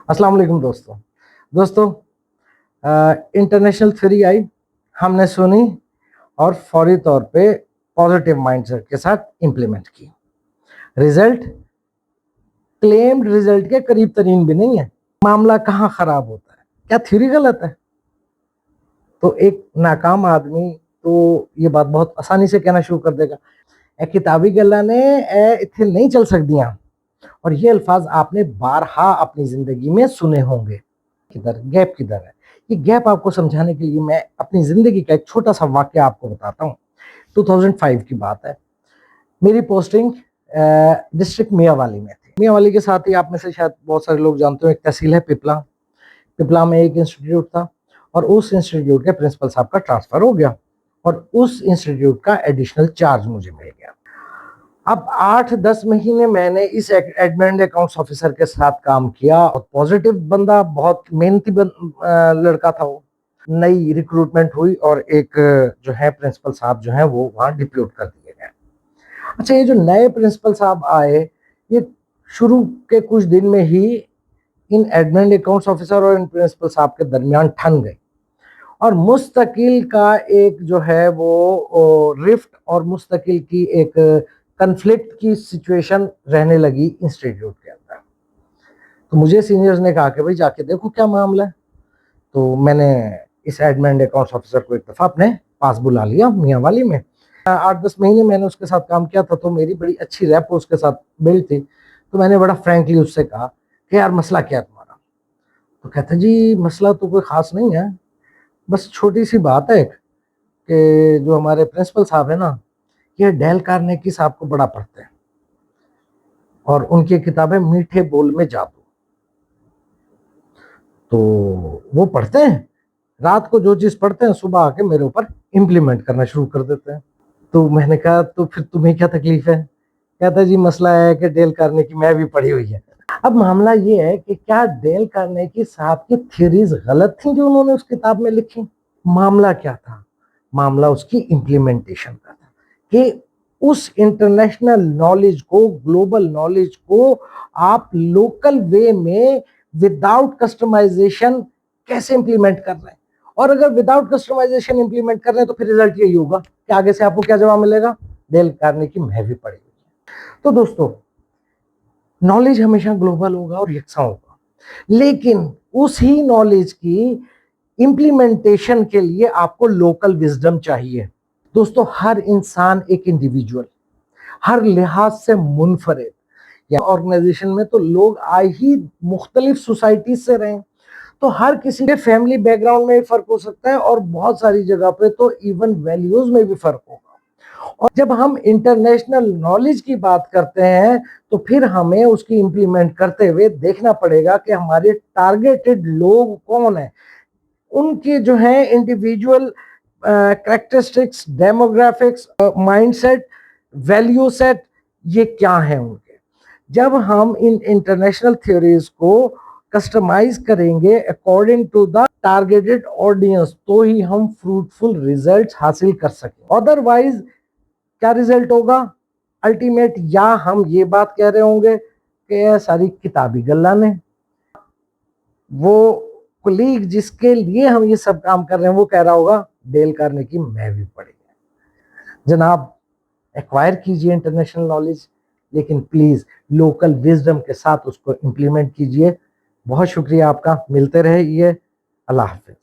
अस्सलाम वालेकुम दोस्तों इंटरनेशनल थ्योरी आई, हमने सुनी और फौरी तौर पे पॉजिटिव माइंडसेट के साथ इम्प्लीमेंट की। रिजल्ट क्लेम्ड रिजल्ट के करीब तरीन भी नहीं है। मामला कहाँ खराब होता है? क्या थ्योरी गलत है? तो एक नाकाम आदमी तो ये बात बहुत आसानी से कहना शुरू कर देगा, ए किताबी गल्ला ने इत्थे नहीं चल सकदियां। और ये अल्फाज आपने बारहा अपनी जिंदगी में सुने होंगे। किधर गैप किधर है? ये गैप आपको समझाने के लिए मैं अपनी जिंदगी का एक छोटा सा वाक्य आपको बताता हूँ। 2005 की बात है। मेरी पोस्टिंग डिस्ट्रिक्ट मियावाली में थी। मियावाली के साथ ही आप में से शायद बहुत सारे लोग जानते हो, एक तहसील है पिपला। पिपला में एक इंस्टीट्यूट था और उस इंस्टीट्यूट के प्रिंसिपल साहब का ट्रांसफर हो गया और उस इंस्टीट्यूट का एडिशनल चार्ज मुझे मिल गया। अब 8-10 महीने मैंने इस एडमिन अकाउंट्स ऑफिसर के साथ काम किया और पॉजिटिव बंदा, बहुत मेहनती लड़का था वो। नई रिक्रूटमेंट हुई और एक जो है प्रिंसिपल साहब जो है वो वहाँ डिप्यूट कर दिए गए। अच्छा, ये जो नए प्रिंसिपल साहब आए, ये शुरू के कुछ दिन में ही इन एडमिन अकाउंट्स ऑफिसर और इन प्रिंसिपल साहब के दरमियान ठन गई और मुस्तकिल का एक जो है वो रिफ्ट और मुस्तकिल की एक कन्फ्लिक्ट की सिचुएशन रहने लगी इंस्टीट्यूट के अंदर। तो मुझे सीनियर्स ने कहा कि भाई जाके देखो क्या मामला है। तो मैंने इस एडमिन अकाउंट्स ऑफिसर को एक दफ़ा अपने पास बुला लिया मियावाली में। 8-10 महीने मैंने उसके साथ काम किया था तो मेरी बड़ी अच्छी रैप उसके साथ बिल्ड थी। तो मैंने बड़ा फ्रैंकली उससे कहा कि यार मसला क्या है तुम्हारा? तो कहता जी मसला तो कोई ख़ास नहीं है, बस छोटी सी बात है कि जो हमारे प्रिंसिपल साहब है ना, ये डेल कार्नेगी साहब को बड़ा पढ़ते हैं और उनकी किताबें मीठे बोल में जादू। तो वो पढ़ते हैं, रात को जो चीज पढ़ते हैं सुबह आके मेरे ऊपर इम्प्लीमेंट करना शुरू कर देते हैं। तो मैंने कहा तो फिर तुम्हें क्या तकलीफ है? कहता जी मसला है कि डेल कार्नेगी मैं भी पढ़ी हुई है। अब मामला ये है कि क्या डेल कार्नेगी साहब की थ्योरीज गलत थी जो उन्होंने उस किताब में लिखी? मामला क्या था? मामला उसकी इम्प्लीमेंटेशन का था कि उस इंटरनेशनल नॉलेज को, ग्लोबल नॉलेज को आप लोकल वे में विदाउट कस्टमाइजेशन कैसे इंप्लीमेंट कर रहे हैं। और अगर विदाउट कस्टमाइजेशन इंप्लीमेंट कर रहे हैं तो फिर रिजल्ट यही होगा कि आगे से आपको क्या जवाब मिलेगा? डेल कार्नेगी मैं भी पढ़ी हुई है। तो दोस्तों, नॉलेज हमेशा ग्लोबल होगा और यकसा होगा, लेकिन उसी नॉलेज की इंप्लीमेंटेशन के लिए आपको लोकल विजडम चाहिए। दोस्तों, हर इंसान एक इंडिविजुअल, हर लिहाज से मुनफरिद, या ऑर्गेनाइजेशन में तो लोग आए ही मुख्तलिफ सोसाइटी से रहे, तो हर किसी के फैमिली बैकग्राउंड में फर्क हो सकता है और बहुत सारी जगह पे तो इवन वैल्यूज में भी फर्क होगा। और जब हम इंटरनेशनल नॉलेज की बात करते हैं तो फिर हमें उसकी इंप्लीमेंट करते हुए देखना पड़ेगा कि हमारे टारगेटेड लोग कौन है, उनके जो है individual characteristics, demographics, mindset, value set, ये क्या है उनके। जब हम इन इंटरनेशनल थ्योरीज को कस्टमाइज करेंगे according to the targeted audience तो ही हम फ्रूटफुल रिजल्ट्स हासिल कर सकें। अदरवाइज क्या रिजल्ट होगा अल्टीमेट? या हम ये बात कह रहे होंगे कि सारी किताबी गल्ला ने, वो कोलीग जिसके लिए हम ये सब काम कर रहे हैं वो कह रहा होगा डेल कार्नेगी मैं भी पढ़ी है। जनाब, एक्वायर कीजिए इंटरनेशनल नॉलेज, लेकिन प्लीज लोकल विजडम के साथ उसको इंप्लीमेंट कीजिए। बहुत शुक्रिया आपका, मिलते रहिए। अल्लाह हाफिज।